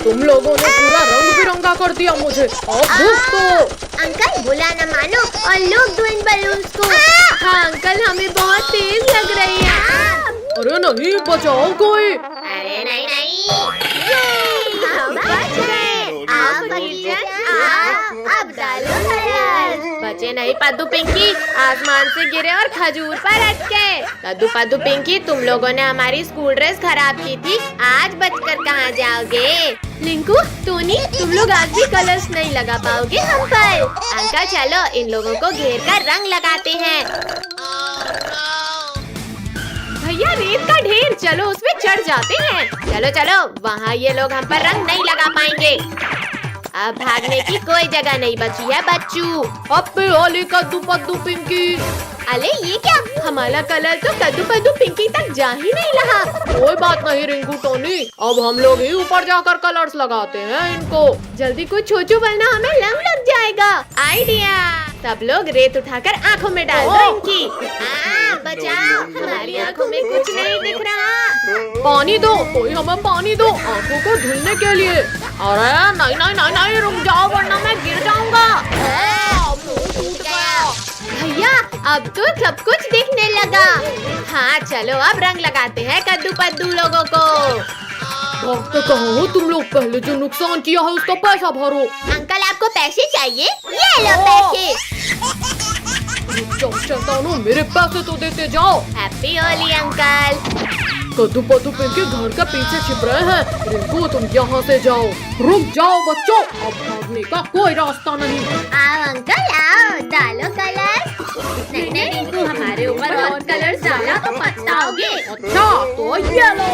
तुम लोगों ने पूरा रंग बिरंगा कर दिया मुझे। अंकल बुला न मानो और लोग दो इन बलून्स को। हाँ अंकल, हमें बहुत तेज लग रही है। अरे नहीं, बचाओ कोई। अरे नहीं नहीं, अब डालो कलर। बचे नहीं पद्दू पिंकी, आसमान से गिरे और खजूर पर अटके। कद्दू पद्दू पिंकी, तुम लोगों ने हमारी स्कूल ड्रेस खराब की थी, आज बचकर कहाँ जाओगे? लिंकू, टोनी, तुम लोग आज भी कलर्स नहीं लगा पाओगे हम पर। अंकल चलो इन लोगों को घेर कर रंग लगाते हैं। भैया रेत का ढेर, चलो उसमें चढ़ जाते हैं। चलो चलो, वहाँ ये लोग हम पर रंग नहीं लगा पाएंगे। अब भागने की कोई जगह नहीं बची है बच्चू। हैप्पी होली कद्दू पद्दू पिंकी। अरे ये क्या, हमारा कलर तो कद्दू पद्दू पिंकी तक जा ही नहीं रहा। कोई बात नहीं रिंकू टोनी, अब हम लोग ही ऊपर जाकर कलर्स लगाते हैं इनको। जल्दी कुछ सोचो वरना हमें लग जाएगा। आइडिया, सब लोग रेत उठाकर आँखों में डाल दो इनकी। बचाओ, हमारी आँखों में कुछ नहीं दिख रहा। पानी दो, कोई हमें पानी दो आँखों को धुलने के लिए। अरे नहीं नहीं नहीं नहीं, रुक जाओ वरना मैं गिर जाऊंगा। भैया अब तो सब कुछ दिखने लगा। हाँ चलो अब रंग लगाते हैं कद्दू पद्दू लोगों को। भागते कहाँ हो तुम लोग, पहले जो नुकसान किया है उसका पैसा भरो। अंकल आपको पैसे चाहिए? ये लो पैसे। शैतानों, मेरे पैसे तो देते जाओ। Happy Holi uncle. कद्दू पद्दू पिंकी घर के पीछे छिप रहे हैं। रिंकू तुम यहाँ से जाओ। रुक जाओ बच्चों, अब भागने का कोई रास्ता नहीं। आओ अंकल आओ, डालो कलर। नहीं नहीं रिंकू, हमारे ऊपर और कलर डाला तो पछताओगे। अच्छा तो ये लो।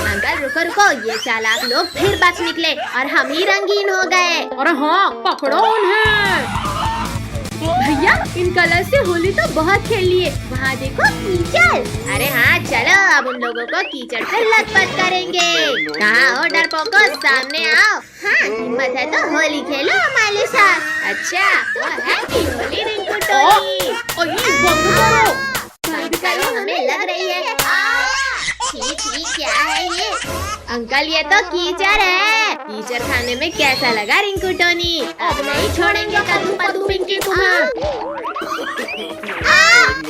अंकल रुको रुको, ये चालाक लोग फिर बच निकले और हम ही रंगीन हो गए। अरे हाँ, पकड़ो उन्हें। भैया इन कलर से होली तो बहुत खेल लिए। वहाँ देखो कीचड़। अरे हाँ चलो, अब उन लोगों को कीचड़ से लथपथ करेंगे। कहाँ हो डरपोको, सामने आओ। हाँ हिम्मत है तो होली खेलो हमारे साथ। अच्छा तो हैप्पी होली रिंकू टोनी। बंद करो। बंद करो, हमें लग रही है। क्या है ये? अंकल ये तो कीचड़ है। कीचड़ खाने में कैसा लगा रिंकू टोनी? अब नहीं छोड़ेंगे कद्दू पद्दू पिंकी तुम्हें।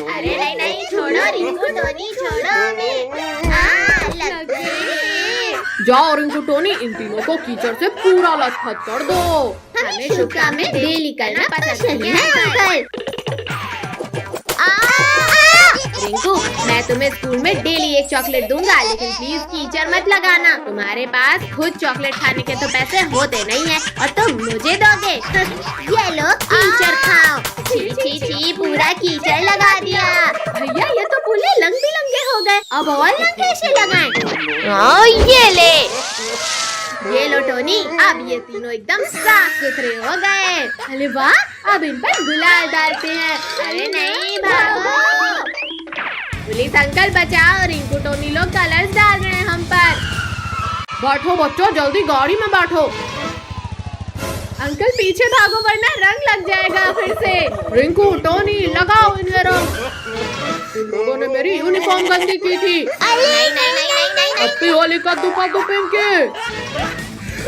अरे नहीं नहीं, छोड़ो रिंकू टोनी, छोड़ो हमें। लग गई। जाओ रिंकू टोनी, इन तीनों को कीचड़ से पूरा लथपथ कर दो। हमें शुभ काम में डेली करना पसंद नहीं है अंकल। रिंकू मैं तुम्हें स्कूल में डेली एक चॉकलेट दूंगा, लेकिन प्लीज कीचड़ मत लगाना। तुम्हारे पास खुद चॉकलेट खाने के तो पैसे होते नहीं है और तुम मुझे दोगे। ये लो कीचड़ खाओ। छी छी छी, पूरा कीचड़ लगा दिया। भैया ये तो पूरे रंग बिरंगे हो गए, अब और रंग कैसे लगाएं? ये ले। ये लो टोनी, अब ये तीनों एकदम साफ सुथरे हो गए। अरे वाह, अब इन पर गुलाल डालते हैं। अरे नहीं भागो। पुलिस अंकल बचाओ, रिंकू टोनी लोग कलर्स डाल रहे हैं हम पर। बैठो बच्चों, जल्दी गाड़ी में बैठो। अंकल पीछे भागो वरना रंग लग जाएगा फिर से। रिंकू टोनी लगाओ इन्हें रंग। इन लोगों ने मेरी यूनिफॉर्म गंदी की थी। नहीं। हैप्पी होली कद्दू पद्दू पिंकी।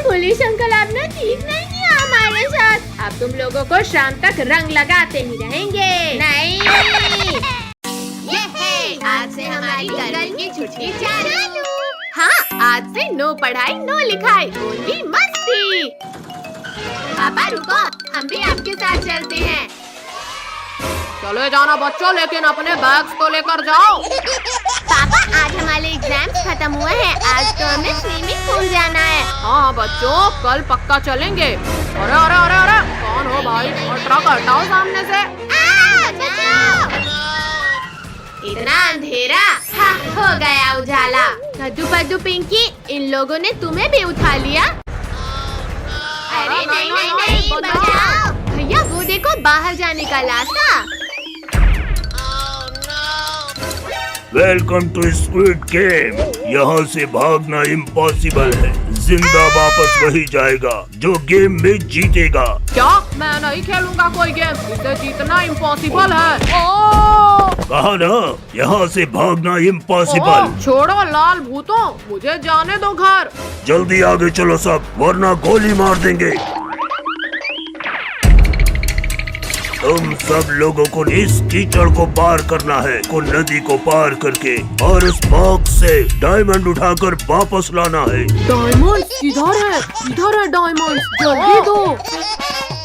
पुलिस अंकल आपने ठीक नहीं किया हमारे साथ। अब तुम लोगों को शाम तक रंग लगाते ही रहेंगे। नहीं, आज से हमारी गर्मी की छुट्टी चालू। हाँ आज से नो पढ़ाई नो लिखाई, ओनली मस्ती। पापा रुको, हम भी आपके साथ चलते हैं। चले जाना बच्चों, लेकिन अपने बैग्स तो लेकर जाओ। पापा आज हमारे एग्जाम्स खत्म हुए हैं, आज तो हमें स्विमिंग पूल जाना है। हाँ बच्चों, कल पक्का चलेंगे। अरे अरे अरे अरे, कौन हो भाई? और ट्रक हटाओ सामने से। इतना अंधेरा, हाँ हो गया उजाला। कद्दू पद्दू पिंकी, इन लोगों ने तुम्हें भी उठा लिया। अरे नहीं, बचाओ। भैया वो देखो बाहर जाने का रास्ता। Welcome to Squid Game. यहाँ से भागना इम्पॉसिबल है, जिंदा वापस वही जाएगा जो गेम में जीतेगा। क्या? मैं नहीं खेलूंगा कोई गेम, इसे जीतना इम्पॉसिबल है। कहा ना, यहाँ से भागना इम्पॉसिबल। छोड़ो लाल भूतों, मुझे जाने दो घर। जल्दी आगे चलो सब, वरना गोली मार देंगे। तुम सब लोगों को इस कीचड़ को पार करना है, को नदी को पार करके, और उस बॉक्स से डायमंड उठाकर वापस लाना है। डायमंड किधर है? किधर है डायमंड? जल्दी दो।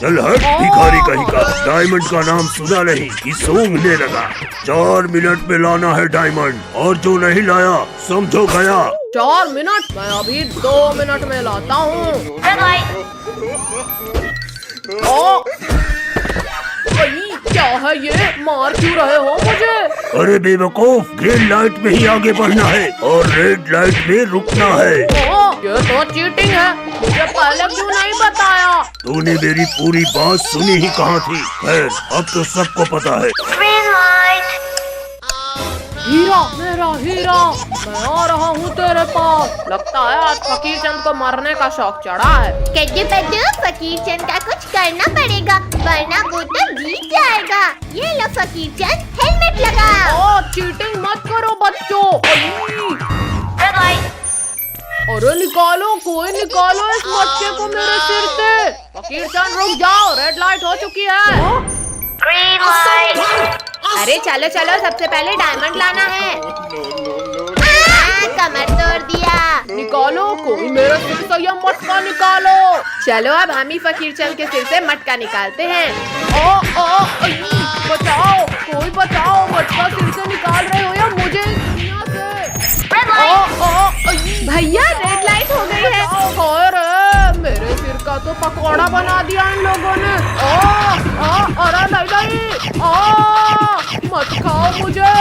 चल हट भिखारी कहीं का, डायमंड का नाम सुना नहीं कि सूंघने लगा। 4 मिनट में लाना है डायमंड, और जो नहीं लाया समझो गया। 4 मिनट? मैं अभी 2 मिनट में लाता हूँ। क्या है ये? मार क्यों रहे हो मुझे? अरे बेवकूफ, ग्रीन लाइट में ही आगे बढ़ना है और रेड लाइट में रुकना है। ये तो चीटिंग है, मुझे पहले क्यों नहीं बताया? तूने मेरी पूरी बात सुनी ही कहाँ थी? खैर, अब तो सबको पता है। हीरा, मेरा हीरा, मैं आ रहा हूँ तेरे पास। लगता है आज फकीर चंद को मारने का शौक चढ़ा है। कद्दू पद्दू, फकीर चंद का कुछ करना पड़ेगा, वरना वो तो जीत जाएगा। ये लो फकीर चंद, हेलमेट लगाओ। चीटिंग मत करो बच्चों। अरे निकालो, कोई निकालो इस मटके को मेरे सिर से। फकीर चंद रुक जाओ, रेड लाइट हो चुकी है। अरे चलो चलो, सबसे पहले डायमंड लाना है। कमर तोड़ दिया। निकालो, कोई मेरे सिर से ये मटका निकालो। चलो अब हम ही फकीर चंद के सिर से मटका निकालते हैं। बचाओ, कोई बचाओ, मटका सिर से निकाल रहे हो या मुझे इस दुनिया से? भैया रेड लाइट हो गई है। अरे मेरे सिर का तो पकौड़ा बना दिया इन लोगों ने। अरे नहीं, मत खाओ मुझे।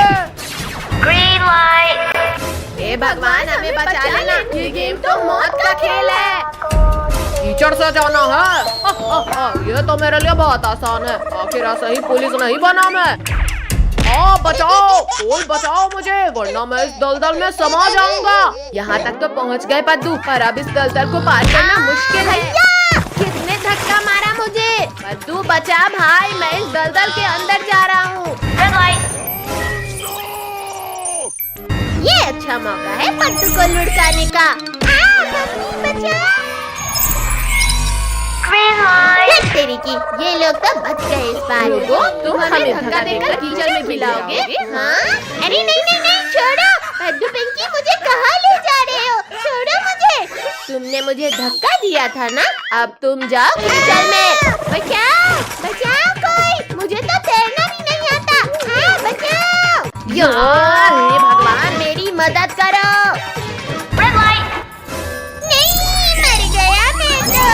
हे भगवान, हमें बचा लेना, ये गेम तो मौत का खेल है। कीचड़ से जाना है? ये तो मेरे लिए बहुत आसान है, आखिर ऐसा ही पुलिस नहीं बना मैं। बचाओ, कोई बचाओ मुझे, वरना मैं इस दलदल में समा जाऊंगा। यहाँ तक तो पहुँच गए पद्दू, पर अब इस दलदल को पार करना मुश्किल है। किसने धक्का मारा मुझे? पद्दू बचा भाई, मैं इस दलदल के अंदर जा रहा हूँ। ये अच्छा मौका है पट्टू को लुढ़काने का। तेरी की, ये लोग तो बच गए इस बार। तुम हमें धक्का देकर कीचड़ में मिलाओगे? हाँ? अरे नहीं, छोड़ो। पद्दू पिंकी, मुझे कहाँ ले जा रहे हो? छोड़ो मुझे। तुमने मुझे धक्का दिया था ना, अब तुम जाओ कीचड़ में। बचाओ कोई, मुझे तो तैरना भी नहीं आता। बचाओ। हे भगवान, मेरी मदद करो। नहीं, मर गया मैं तो।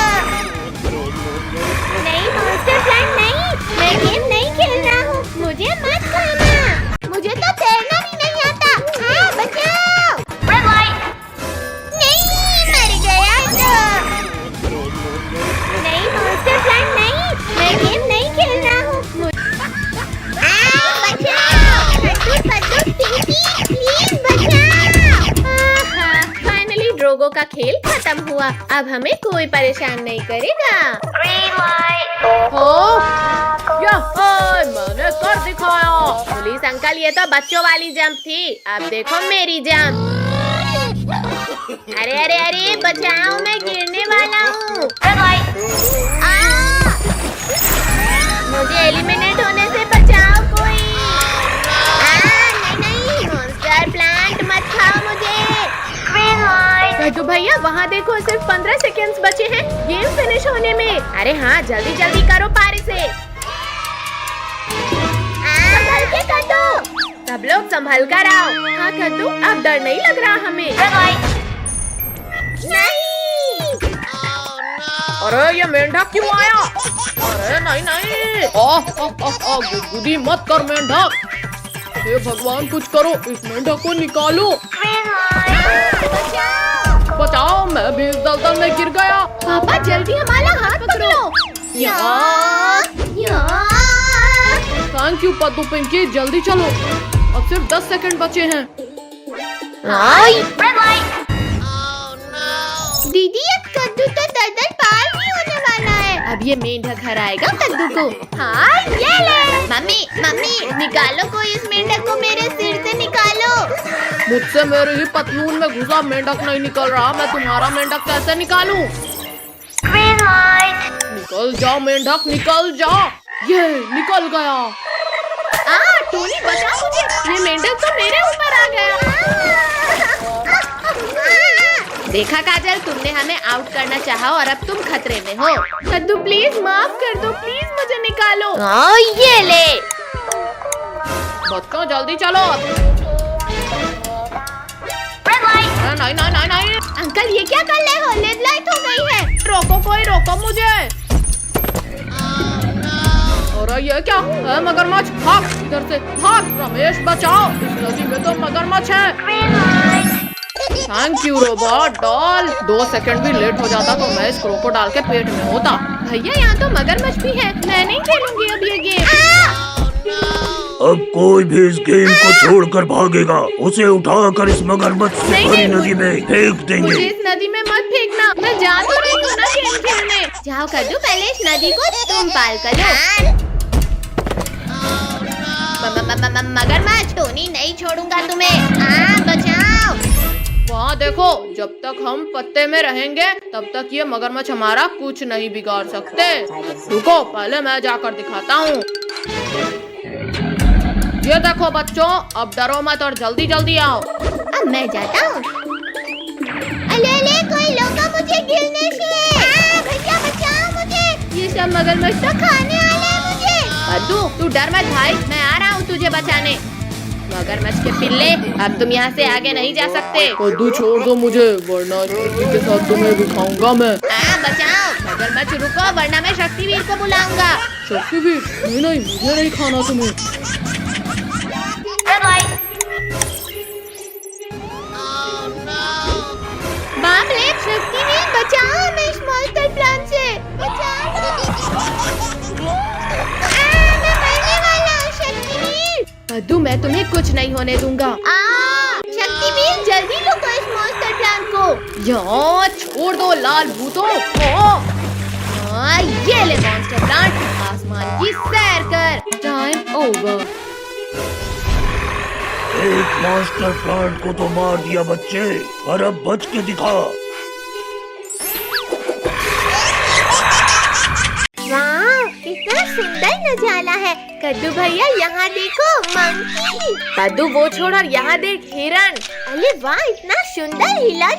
नहीं मॉन्स्टर प्लांट नहीं, मैं गेम नहीं खेल रहा हूँ, मुझे मत खाना। मुझे तो तैरना भी नहीं आता। बचाओ। नहीं, मर गया तो। नहीं मॉन्स्टर प्लांट नहीं, मैं गेम नहीं खेल रहा हूँ। पद्दू पिंकी, प्लीज बचाओ। फाइनली ड्रोगो का खेल खत्म हुआ, अब हमें कोई परेशान नहीं करेगा। मैंने कर दिखाया। पुलिस अंकल, ये तो बच्चों वाली जंप थी, अब देखो मेरी जंप। अरे बचाओ, मैं गिरने वाला हूँ। मुझे एलिमिनेट होने से बचाओ कोई। नहीं, मॉन्स्टर प्लांट मत खाओ मुझे। तो भैया वहाँ देखो, सिर्फ 15 सेकेंड्स बचे हैं गेम फिनिश होने में। अरे हाँ, जल्दी जल्दी करो पारी से। संभल के कद्दू। सब लोग संभल कर आओ। हाँ कद्दू, अब डर नहीं लग रहा हमें। नहीं। अरे ये मेंढक क्यों आया? अरे नहीं। गुदगुदी मत कर मेंढक। हे भगवान, कुछ करो, इस मेंढक को निकालो। बचाओ, मैं भी इस दलदल में गिर गया। पापा जल्दी हमारा हाथ पकड़ो। थैंक यू पद्दू पिंकी, जल्दी चलो, अब सिर्फ 10 सेकंड बचे हैं। दीदी, अब कद्दू तो दलदल पार नहीं होने वाला है। अब ये मेंढक हराएगा कद्दू को। हाँ ये ले। मम्मी मम्मी निकालो कोई इस मेंढक को, मेरे सिर से निकालो। मुझसे मेरे ही पतलून में घुसा मेंढक नहीं निकल रहा, मैं तुम्हारा मेंढक कैसे निकालूं? निकल जाओ मेंढक, निकल जाओ। ये निकल गया। टोनी बचाओ मुझे, ये मेंढक तो मेरे ऊपर आ गया। देखा काजल, तुमने हमें आउट करना चाहा और अब तुम खतरे में हो। कद्दू प्लीज माफ कर दो, प्लीज मुझे निकालो। ये ले। बच्चों जल्दी चलो। नहीं नहीं नहीं नहीं, अंकल ये क्या कर रहे हो? रेड लाइट हो गई है। रोको, कोई रोको मुझे। अरे ये क्या है? मगरमच्छ, भाग इधर से भाग। रमेश बचाओ, इस नदी में तो मगरमच्छ है। Thank you robot doll. 2 second भी लेट हो जाता तो मैं इस क्रोकोडाइल के पेट में होता। भैया यहाँ तो मगरमच्छ भी है, मैं नहीं खेलूंगी अब ये गेम। अब कोई भी इस गेम को छोड़कर भागेगा, उसे उठाकर इस मगरमच्छ से भरी नदी में फेंक देंगे। मुझे इस नदी में मत फेंकना, मैं जा तो रही हूँ ना गेम खेलने। जाओ कद्दू, पहले इस नदी को तुम पार करो। मगरमच्छ, टोनी नहीं छोड़ूंगा तुम्हें। बचाओ। वहाँ देखो, जब तक हम पत्ते में रहेंगे तब तक ये मगरमच्छ हमारा कुछ नहीं बिगाड़ सकते। रुको, पहले मैं जाकर दिखाता हूँ। ये देखो बच्चों, अब डरो मत और जल्दी जल्दी आओ। अब मैं जाता हूँ। अले कोई रोका मुझे गिरने से। भैया बचाओ मुझे, ये सब मगरमच्छ तो खाने वाले हैं मुझे। कद्दू तू डर मत भाई, मैं आ रहा हूँ तुझे बचाने। मगरमच्छ के पिल्ले, अब तुम यहाँ से आगे नहीं जा सकते। कद्दू छोड़ दो मुझे, वरना शक्ति के साथ तुम्हें भी खाऊंगा मैं। बचाओ मगरमच्छ, रुको वरना मैं शक्तिवीर को बुलाऊंगा। शक्तिवीर? नहीं नहीं, मुझे नहीं खाना तुम्हें। बाप रे, शक्तिवीर बचाओ हमें इस मॉन्स्टर प्लान से। बचाओ। मैं मरने वाला हूँ शक्तिवीर। कद्दू मैं तुम्हें कुछ नहीं होने दूंगा। शक्तिवीर जल्दी रोको इस मॉन्स्टर प्लान को। यहाँ छोड़ दो लाल भूतों। ये ले मॉन्स्टर प्लांट, आसमान की सैर कर। Time over. एक मास्टर प्लांट को तो मार दिया बच्चे, पर अब बच के दिखा। वाह, कितना सुंदर नजारा है। कद्दू भैया यहाँ देखो, मंकी। कद्दू वो छोड़ और यहाँ देख, हिरन। अरे वाह, इतना सुंदर हिरन।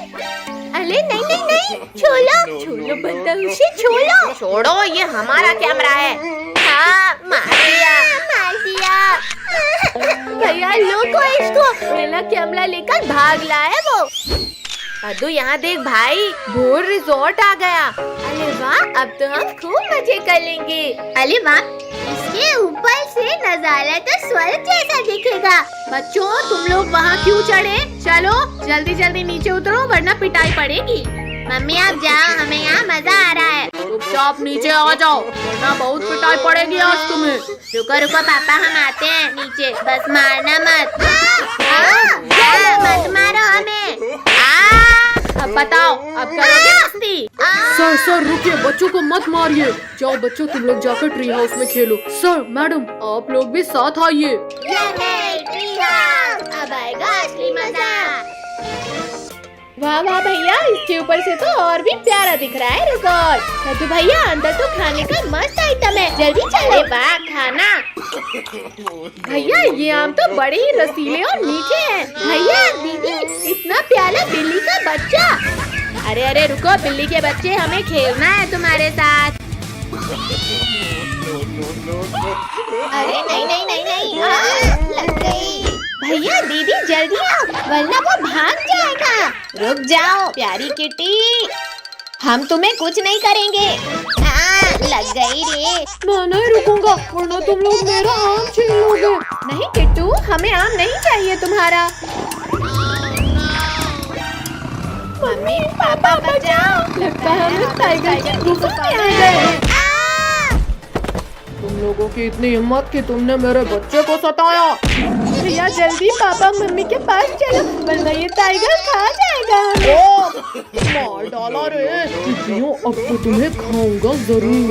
अरे नहीं नहीं नहीं, छोड़ो छोड़ो बदतमीजी, छोड़ो। छोड़ो, ये हमारा कैमरा है। हाँ, मार दिया मार दिया। भैया लोगो इसको, मेरा कैमरा लेकर भाग लाया वो। कद्दू यहाँ देख भाई, भोर रिजॉर्ट आ गया। अरे वाह, अब तो हम खूब मजे कर लेंगे। अरे वाह, इसके ऊपर से नजारा तो स्वर्ग जैसा दिखेगा। बच्चों तुम लोग वहाँ क्यों चढ़े? चलो जल्दी जल्दी नीचे उतरो वरना पिटाई पड़ेगी। मम्मी आप जाओ, हमें यहाँ मजा आ रहा है। चुपचाप नीचे आ जाओ, वरना बहुत पिटाई पड़ेगी आज तुम्हें। रुको रुको पापा, हम आते हैं नीचे, बस मारना मत। मत मारो हमें। अब बताओ, अब करोगे मस्ती? सर सर रुकिए, बच्चों को मत मारिए। जाओ बच्चों, तुम लोग जाकर ट्री हाउस में खेलो। सर मैडम, आप लोग भी साथ आइए। अब आएगा असली मजा। वाह वाह भैया, इसके ऊपर से तो और भी प्यारा दिख रहा है रिजॉर्ट। कद्दू भैया, अंदर तो खाने का मस्त आइटम है, जल्दी चलो। वाह खाना। भैया ये आम तो बड़े ही रसीले और मीठे हैं। भैया दीदी, इतना प्यारा बिल्ली का बच्चा। अरे अरे रुको, बिल्ली के बच्चे, हमें खेलना है तुम्हारे साथ। अरे नहीं नहीं नहीं नहीं, लग गई। भैया दीदी जल्दी आओ, वरना वो भाग जाएगा। रुक जाओ प्यारी किटी, हम तुम्हें कुछ नहीं करेंगे। लग गई रे। मैं नहीं रुकूंगा, वरना तुम लोग मेरा आम छीन लोगे। नहीं किट्टू, हमें आम नहीं चाहिए तुम्हारा। मम्मी पापा बचाओ, लगता है हम इस टाइगर की गुफा में आ गए। तुम लोगों की इतनी हिम्मत कि तुमने मेरे बच्चे को सताया। भैया जल्दी पापा मम्मी के पास चलो वरना ये टाइगर खा जाएगा हमें। ओ, मार डाला रे टिड्डियों, अब तो तुम्हें खाऊंगा जरूर।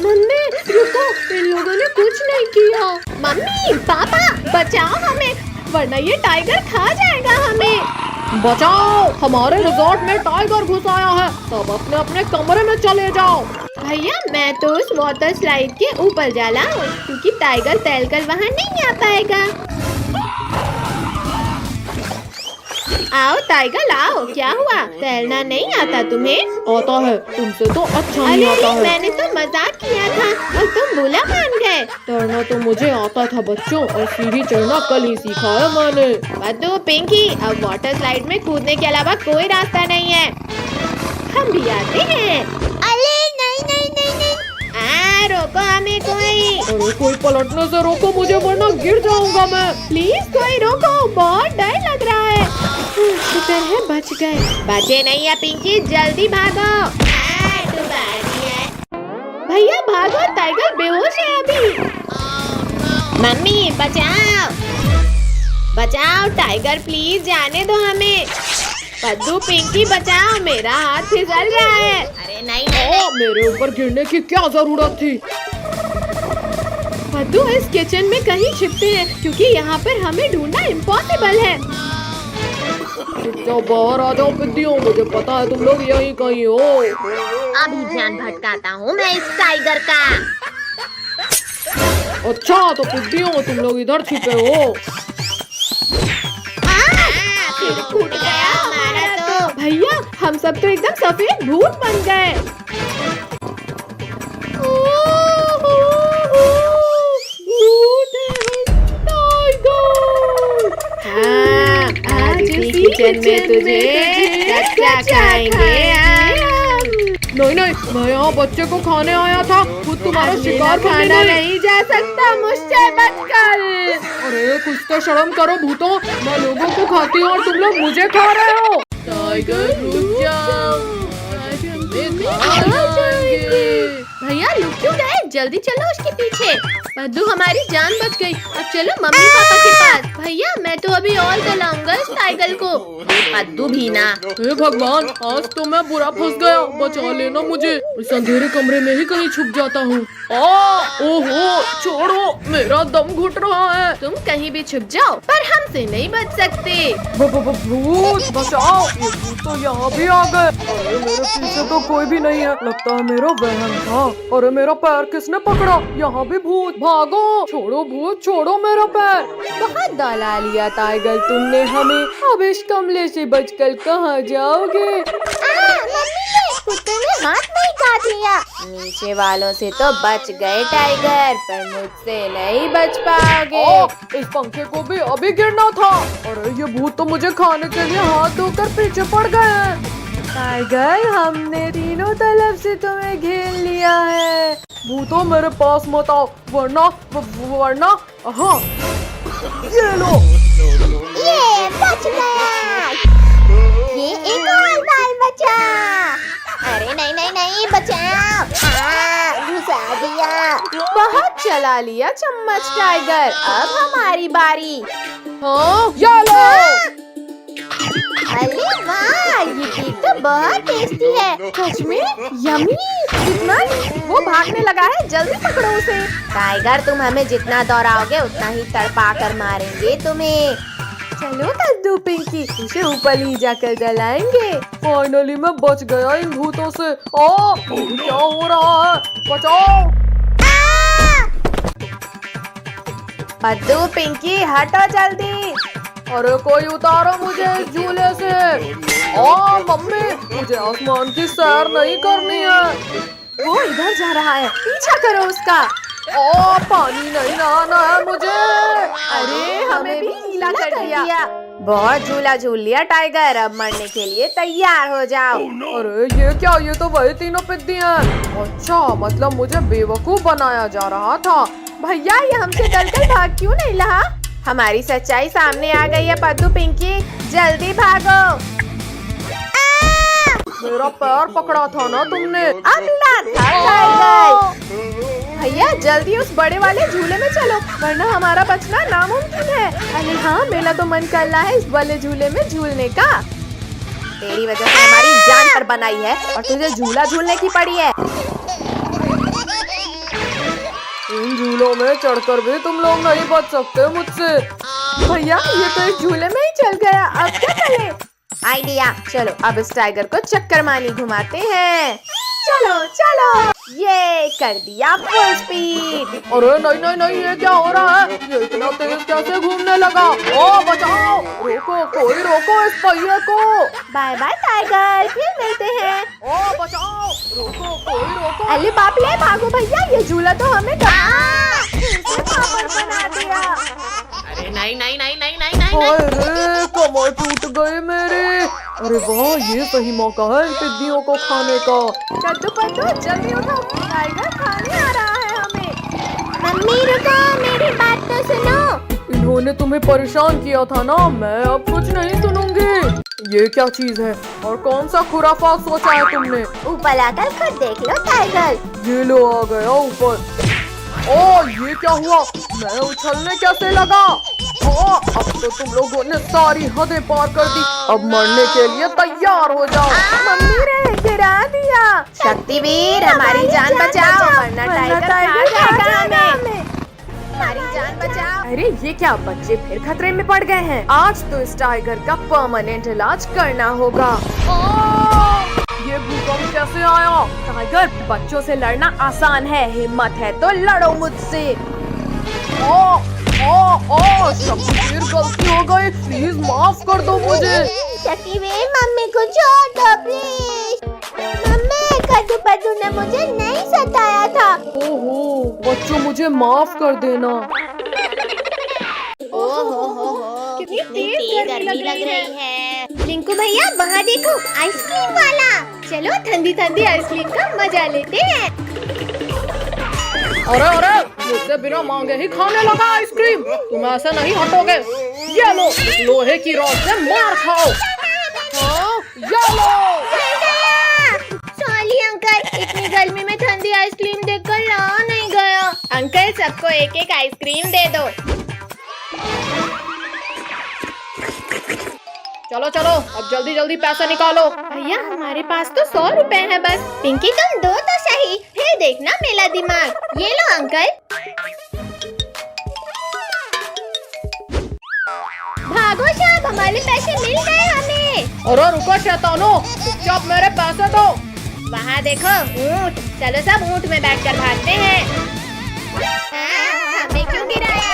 मम्मी रुको, इन लोगों ने कुछ नहीं किया। मम्मी पापा बचाओ हमें वरना ये टाइगर खा जाएगा हमें। बचाओ, हमारे रिजॉर्ट में टाइगर घुस आया है, सब अपने अपने कमरे में चले जाओ। भैया मैं तो उस वाटर स्लाइड के ऊपर जा रहा हूँ क्योंकि टाइगर तैरकर वहाँ नहीं आ पाएगा। आओ टाइगर आओ, क्या हुआ तैरना नहीं आता तुम्हें? आता है, तुमसे तो अच्छा नहीं अरे आता है। मैंने तो मजाक किया था और तुम बुरा मान गए। तैरना तो मुझे आता था बच्चों, और सीढ़ी चढ़ना कल ही सीखा है मैंने। बद्दू पिंकी अब वाटर स्लाइड में कूदने के अलावा कोई रास्ता नहीं है, हम भी आते हैं। अरे नहीं नहीं नहीं नहीं, रोको हमें कोई। अरे कोई पलटने से रोको मुझे वरना गिर जाऊंगा मैं। प्लीज कोई रोको, बहुत डर लग रहा है। शुक्र है बच गए। बचे नहीं है पिंकी, जल्दी भागो। भैया भागो, टाइगर बेहोश है अभी। मम्मी बचाओ बचाओ, टाइगर प्लीज जाने दो हमें। पद्दू पिंकी बचाओ, मेरा हाथ फिसल रहा है। अरे नहीं ओ, मेरे ऊपर गिरने की क्या जरूरत थी? पद्दू इस किचन में कहीं छिपते हैं क्योंकि यहाँ पर हमें ढूंढना इम्पॉसिबल है। चुपचाप बाहर आ जाओ पिद्दियों, मुझे पता है तुम लोग यहीं कहीं हो। अभी ध्यान भटकाता हूँ मैं इस टाइगर का। अच्छा तो पिद्दियों तुम लोग इधर छिपे हो। फिर फूट गया हमारा तो। भैया हम सब तो एकदम सफेद भूत बन गए। आज इसी किचन में तुझे कच्चा खाएंगे। नहीं नहीं, मैं यहाँ बच्चे को खाने आया था, खुद तुम्हारा शिकार करने खाना नहीं। नहीं जा सकता मुझसे बचकर। अरे कुछ तो शर्म करो भूतों, मैं लोगों को खाती हूँ और तुम लोग मुझे खा रहे हो। टाइगर रुक जाओ, भैया लुक क्यों गए? जल्दी चलो उसके पीछे। पद्दू हमारी जान बच गई। अब चलो मम्मी पापा के पास। भैया मैं तो अभी और जलाऊंगा इस टाइगर को। पद्दू भी ना। हे भगवान, आज तो मैं बुरा फंस गया, बचा लेना मुझे। इस अंधेरे कमरे में ही कहीं छुप जाता हूँ। ओहो, छोड़ो, मेरा दम घुट रहा है। तुम कहीं भी छुप जाओ पर हमसे नहीं बच सकते। भूत बचाओ, ये भूत तो यहाँ भी आ गए। अरे मेरे पीछे तो कोई भी नहीं है, लगता है मेरा वहम था। अरे मेरा पैर किसने पकड़ा? यहाँ भी भूत, भागो। छोड़ो भूत, छोड़ो मेरा पैर। बहुत दौला लिया टाइगर तुमने हमें, अब इस कमरे से बचकर कहाँ जाओगे? कुत्ते ने हाथ नहीं काट लिया। नीचे वालों से तो बच गए टाइगर, पर मुझसे नहीं बच पाओगे। इस पंखे को भी अभी गिरना था। अरे ये भूत तो मुझे खाने के लिए हाथ धोकर पीछे पड़ गए हैं। टाइगर हमने तीनों तरफ से तुम्हें घेर लिया है। भूतों मेरे पास मत आओ, वरना हाँ, ये लो। ये बच गया। ये एक और बाल बचा। अरे नहीं नहीं नहीं बचाओ, घुसा दिया। बहुत चला लिया चम्मच टाइगर, अब हमारी बारी। हाँ, ये लो। अरे वाह, ये केक तो बहुत टेस्टी है। सच में यम्मी। कितना? वो भागने लगा है, जल्दी पकड़ो उसे। टाइगर तुम हमें जितना दौड़ाओगे उतना ही तड़पा कर मारेंगे तुम्हें। चलो कद्दू पिंकी, उसे ऊपर ही जाकर जलाएंगे। फाइनली मैं बच गया इन भूतों से। क्या हो रहा है? बचाओ। कद्दू पिंकी हटो जल्दी। अरे कोई उतारो मुझे इस झूले से। मम्मी, मुझे आसमान की सैर नहीं करनी है। वो इधर जा रहा है, पीछा करो उसका। पानी नहीं नहाना है मुझे। अरे हमें भी गीला कर दिया। बहुत झूला झूल लिया टाइगर, अब मरने के लिए तैयार हो जाओ। अरे ये क्या? ये तो वही तीनों पिद्दी हैं। अच्छा, मतलब मुझे बेवकूफ बनाया जा रहा था। भैया ये हमसे डरकर भाग क्यों नहीं रहा? हमारी सच्चाई सामने आ गई है पद्दू पिंकी, जल्दी भागो। मेरा पैर पकड़ा था ना तुमने। अगला था टाइगर। भैया जल्दी उस बड़े वाले झूले में चलो वरना हमारा बचना नामुमकिन है। अरे हाँ, मेरा तो मन कर रहा है इस वाले झूले में झूलने का। तेरी वजह से हमारी जान पर बनाई है और तुझे झूला झूलने की पड़ी है। इन झूलों में चढ़कर भी तुम लोग नहीं बच सकते मुझसे। भैया ये तो इस झूले में ही चल गया, अब क्या करें? आइडिया, चलो अब इस टाइगर को चक्कर मानी घुमाते हैं। चलो चलो, ये कर दिया फुल स्पीड। अरे नहीं नहीं नहीं, ये क्या हो रहा है? ये इतना तेज कैसे घूमने लगा? ओ बचाओ, रोको, कोई रोको इस पहिए को। बाय बाय टाइगर, फिर मिलते हैं। ओ बचाओ, रोको, कोई रोको। अरे बाप रे, भागो भैया, ये झूला तो हमें बना दिया। अरे नहीं नहीं नहीं नहीं नहीं नहीं, अरे कमर टूट गई मेरी। अरे वाह, ये सही मौका है इन टिड्डियों को खाने का। कद्दू पद्दू जल्दी उठो, टाइगर खाने आ रहा है हमें। मम्मी रुको, मेरी बात तो सुनो। इन्होंने तुम्हें परेशान किया था ना, मैं अब कुछ नहीं सुनूंगी। ये क्या चीज है और कौन सा खुराफात सोचा है तुमने? ऊपर आकर खुद देख लो टाइगर। ये लो आ गया ऊपर। ओ ये क्या हुआ? मैं उछलने कैसे लगा? ओ अब तो तुम लोगों ने सारी हदें पार कर दी। अब मरने के लिए तैयार हो जाओ। मम्मी ने गिरा दिया। शक्तिवीर हमारी जान बचाओ वरना टाइगर खा जाएगा हमें। हमारी जान बचाओ। अरे ये क्या, बच्चे फिर खतरे में पड़ गए हैं। आज तो इस टाइगर का परमानेंट इलाज करना होगा। ये भूकंप कैसे आया? टाइगर, बच्चों से लड़ना आसान है, हिम्मत है तो लड़ो मुझसे। शक्तिवीर गलती हो गई, प्लीज माफ कर दो मुझे। शक्तिवीर मम्मी को छोड़ दो प्लीज। मम्मी, कद्दू पद्दू ने मुझे नहीं सताया था। ओहो बच्चों, मुझे माफ कर देना। कितनी तेज गर्मी लग रही है। रिंकू भैया वहाँ देखो, आइसक्रीम वाला। चलो ठंडी ठंडी आइसक्रीम का मजा लेते हैं। अरे अरे, मुझसे बिना मांगे ही खाने लगा आइसक्रीम। तुम ऐसे नहीं हटोगे। ये लो, लोहे की रॉड से मार खाओ। ये लो। सॉरी अंकल, इतनी गर्मी में ठंडी आइसक्रीम देखकर रहा नहीं गया। अंकल सबको एक एक आइसक्रीम दे दो। चलो चलो, अब जल्दी जल्दी पैसा निकालो। भैया हमारे पास तो 100 रुपए है बस। पिंकी तुम दो तो सही, फिर देखना मेरा दिमाग। ये लो अंकल। भागो साहब, हमारे पैसे मिल गए हमें। अरे रुको शैतानो, चुपचाप मेरे पैसे दो। वहाँ देखो ऊँट, चलो सब ऊँट में बैठकर भागते हैं। हमें क्यों गिराया?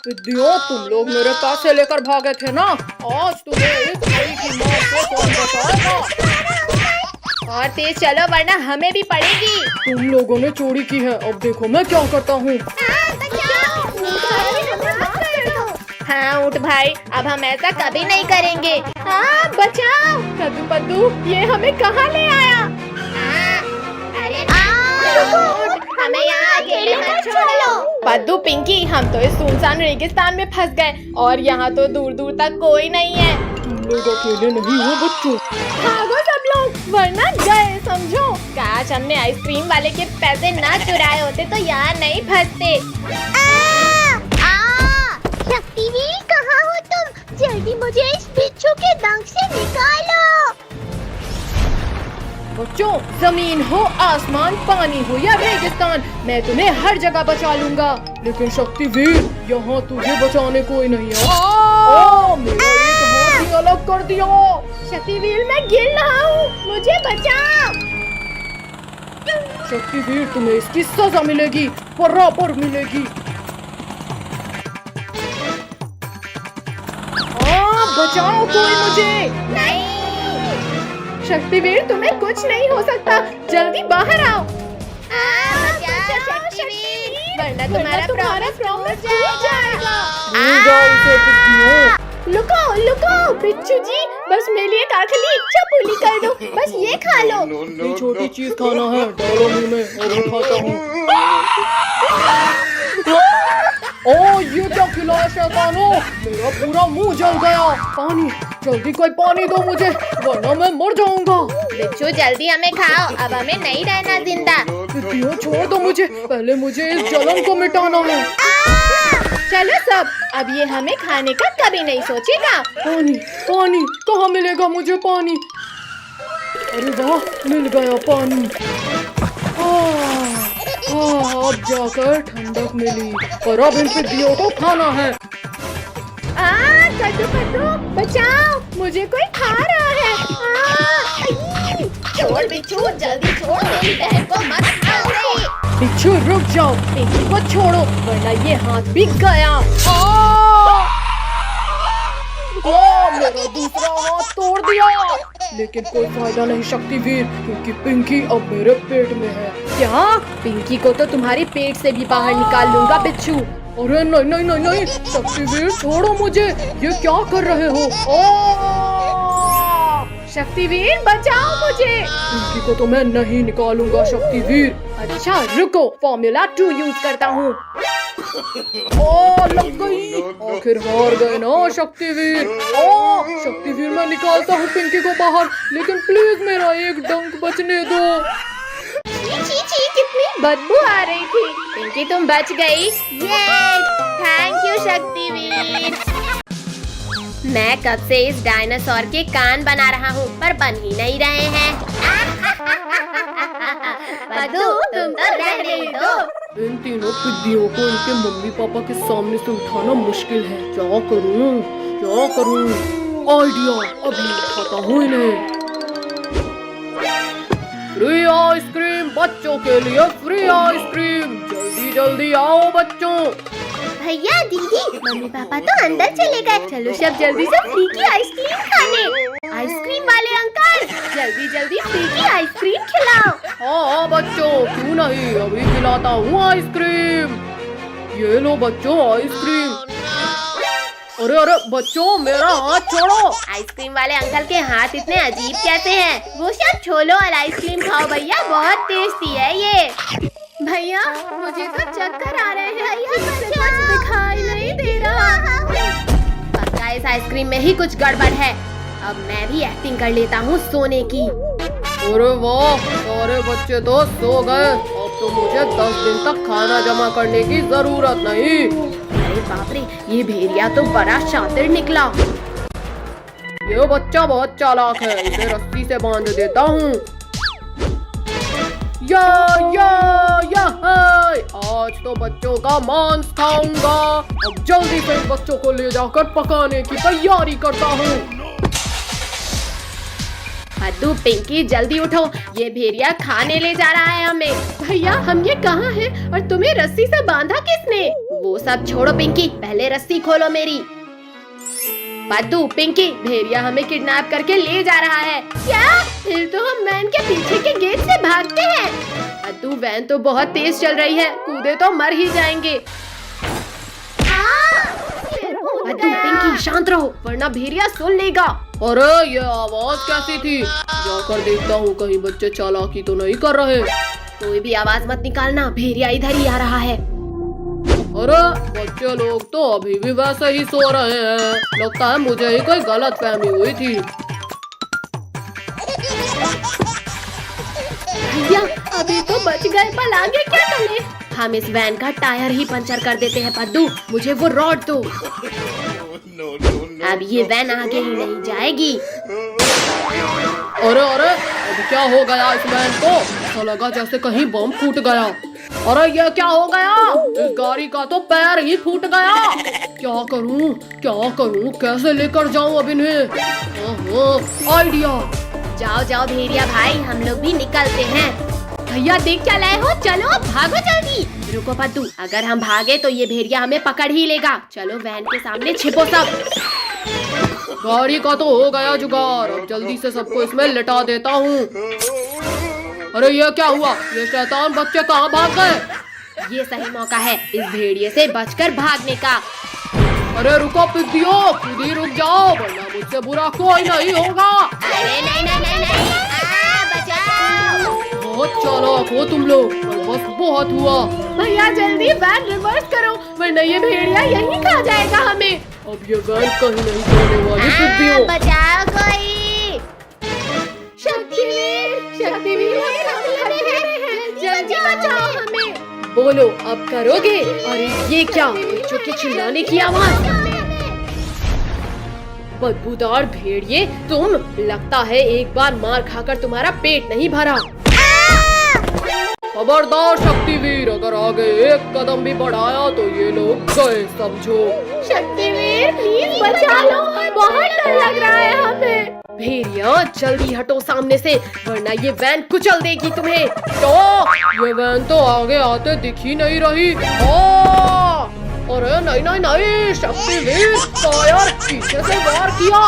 टिड्डियों, तुम लोग मेरे पैसे लेकर भागे थे ना, आज तुम्हें इस भाई की मौत से कौन बचाएगा? और तेज चलो वरना हमें भी पड़ेगी। तुम लोगों ने चोरी की है, अब देखो मैं क्या करता हूँ। हाँ ऊँट भाई, अब हम ऐसा कभी नहीं करेंगे। हाँ बचाओ। कद्दू पद्दू, ये हमें कहाँ ले आया? अरे हमें यहाँ अकेले मत छोड़ो। पद्दू पिंकी, हम तो इस सुनसान रेगिस्तान में फंस गए और यहाँ तो दूर दूर तक कोई नहीं है। तुम लोग अकेले नहीं हो बच्चों। भागो सब लोग वरना गए समझो। काश हमने आइसक्रीम वाले के पैसे ना चुराए होते तो यहाँ नहीं फंसते। शक्तिवीर कहाँ हो तुम? जल्दी मुझे इस बिच्छू के डंक से निकालो। बच्चों, जमीन हो, आसमान, पानी हो या रेगिस्तान, मैं तुम्हें हर जगह बचा लूंगा। लेकिन शक्तिवीर, यहाँ तुझे बचाने कोई नहीं है। मेरा एक हाथ ही अलग कर दिया। शक्तिवीर मैं गिर रहा हूँ, मुझे बचाओ। शक्तिवीर, तुम्हें इसकी सजा मिलेगी, बराबर मिलेगी। बचाओ कोई मुझे। नहीं शक्तिवीर, तुम्हें कुछ नहीं हो सकता, जल्दी बाहर आओ। वरना तुम्हारा प्रॉमिस टूट जाएगा। लुको लुको बिच्छू जी, बस मेरे लिए एक आखिरी इच्छा पूरी कर दो, बस ये खा लो। ये छोटी चीज खाना है, डालो मुंह में और मैं खाता हूँ। ओ ये क्या खिलाया शैतानों, मेरा पूरा मुंह जल गया। पानी, जल्दी कोई पानी दो मुझे, वरना मैं मर जाऊंगा। बिच्छू जल्दी हमें खाओ, अब हमें नहीं रहना जिंदा। पिद्दियों छोड़ दो मुझे, पहले मुझे इस जलन को मिटाना है। चलो सब, अब ये हमें खाने का कभी नहीं सोचेगा। पानी पानी कहाँ मिलेगा मुझे पानी? अरे वाह, मिल गया पानी। अब जाकर ठंडक मिली और अब इन पिद्दियों को खाना है। कद्दू कद्दू बचाओ, मुझे कोई खा रहा है। छोड़ बिच्छू, जल्दी छोड़, मेरी बहन को मत खाओ रे। बिच्छू रुक जाओ, पिंकी को छोड़ो वरना ये हाथ बिक गया। मेरा दूसरा हाथ तोड़ दिया, लेकिन कोई फायदा नहीं शक्तिवीर, क्योंकि पिंकी अब मेरे पेट में है। क्या? पिंकी को तो तुम्हारे पेट से भी बाहर निकाल लूंगा बिच्छू। अरे नहीं नहीं नहीं नहीं, शक्तिवीर छोड़ो मुझे, ये क्या कर रहे हो? शक्तिवीर बचाओ मुझे। पिंकी को तो मैं नहीं निकालूंगा शक्तिवीर। अच्छा रुको, फॉर्मूला 2 यूज करता हूँ। लग गई, आखिर हार गए ना शक्तिवीर। शक्तिवीर मैं निकालता हूँ पिंकी को बाहर, लेकिन प्लीज मेरा एक डंक बचने दो। छी कितनी बदबू आ रही थी। पिंकी तुम बच गई, ये थैंक यू शक्तिवीर। मैं कब से इस डायनासोर के कान बना रहा हूँ, पर बन ही नहीं रहे हैं। बद्दू तुम तो रहने दो। इन तीनों पिद्दियों को इनके मम्मी पापा के सामने से उठाना मुश्किल है। क्या करूँ क्या करूँ? आइडिया, अभी खाता हूँ इन्हें। फ्री आइसक्रीम बच्चों के लिए, फ्री आइसक्रीम, जल्दी जल्दी आओ बच्चों। भैया दीदी, मम्मी पापा तो अंदर चले गए, चलो सब जल्दी से फ्री की आइसक्रीम खाने। आइसक्रीम वाले अंकल, जल्दी जल्दी फ्री की आइसक्रीम खिलाओ। हाँ बच्चों, क्यों नहीं, अभी खिलाता हूँ आइसक्रीम। ये लो बच्चों आइसक्रीम। अरे अरे बच्चों, मेरा हाथ छोड़ो। आइसक्रीम वाले अंकल के हाथ इतने अजीब कैसे हैं? वो सब छोड़ो और आइसक्रीम खाओ भैया, बहुत टेस्टी है ये। भैया मुझे तो चक्कर आ रहे हैं, कुछ दिखाई नहीं दे रहा। पक्का इस आइसक्रीम में ही कुछ गड़बड़ है। अब मैं भी एक्टिंग कर लेता हूँ सोने की। अरे वाह, सारे बच्चे तो सो गए। अब तो मुझे 10 दिन तक खाना जमा करने की जरूरत नहीं। अरे बाप रे, ये भेड़िया तो बड़ा शातिर निकला। ये बच्चा बहुत चालाक है, इसे रस्सी से बांध देता हूँ। या आज तो बच्चों का मांस खाऊंगा। अब जल्दी से बच्चों को ले जाकर पकाने की तैयारी करता हूँ। बद्दू पिंकी जल्दी उठो, ये भेड़िया खाने ले जा रहा है हमें। भैया हम ये कहाँ हैं और तुम्हें रस्सी से बांधा किसने? वो सब छोड़ो पिंकी, पहले रस्सी खोलो मेरी। बद्दू पिंकी, भेड़िया हमें किडनैप करके ले जा रहा है। क्या? फिर तो हम वैन के पीछे के गेट से भागते हैं। बद्दू वैन तो बहुत तेज चल रही है, कूदे तो मर ही जाएंगे। बद्दू पिंकी शांत रहो, वरना भेड़िया सुन लेगा। अरे ये आवाज कैसी थी? जाकर देखता हूँ कहीं बच्चे चालाकी तो नहीं कर रहे। कोई भी आवाज मत निकालना, भेड़िया इधर ही आ रहा है। अरे बच्चे लोग तो अभी भी वैसे ही सो रहे हैं, लगता है मुझे ही कोई गलत फहमी हुई थी। भैया अभी तो बच गए, पर आगे क्या करें? हम इस वैन का टायर ही पंचर कर देते हैं। बद्दू मुझे वो रॉड दो। अब ये वैन आगे ही नहीं जाएगी। अरे अरे, अब क्या हो गया इस वैन को? ऐसा लगा जैसे कहीं बम फूट गया। अरे ये क्या हो गया? इस गाड़ी का तो पैर ही फूट गया। क्या करूं, कैसे लेकर जाऊं अब इन्हें? आइडिया। जाओ जाओ भेड़िया भाई, हम लोग भी निकलते हैं। भैया देख क्या लाए हो, चलो भागो जल्दी। रुको बद्दू, अगर हम भागे तो ये भेड़िया हमें पकड़ ही लेगा। चलो वैन के सामने छिपो सब। गाड़ी का तो हो गया जुगाड़, अब जल्दी से सबको इसमें लिटा देता हूँ। अरे ये क्या हुआ? ये शैतान बच्चे कहाँ भाग गए? ये सही मौका है इस भेड़िए से बचकर भागने का। अरे रुको पिद्दियों, खुद ही रुक जाओ, वरना मुझसे बुरा कोई नहीं होगा। अरे नहीं, बचाओ। बहुत चालाक हो तुम लोग, पर बस बहुत हुआ। भैया जल्दी वैन रिवर्स करो, वरना ये भेड़िया यहीं खा जाएगा हमें। अब ये वैन कहीं नहीं जाने वाली पिद्दियों। बचाओ कोई। शक्तिवीर, हमें हमले हैं। बचाओ हमें। बोलो अब करोगे? अरे ये क्या, बच्चों के चिल्लाने की आवाज। बदबूदार भेड़िए तुम, लगता है एक बार मार खाकर तुम्हारा पेट नहीं भरा। खबरदार शक्तिवीर, अगर आगे एक कदम भी बढ़ाया तो ये लोग गए समझो। शक्तिवीर प्लीज बचा लो, बहुत डर लग रहा है हमें। भेड़िया जल्दी हटो सामने से, वरना ये वैन कुचल देगी तुम्हें। तो ये वैन तो आगे आते दिख ही नहीं रही। अरे नहीं नहीं नहीं, शक्तिवीर फायर, पीछे से वार किया।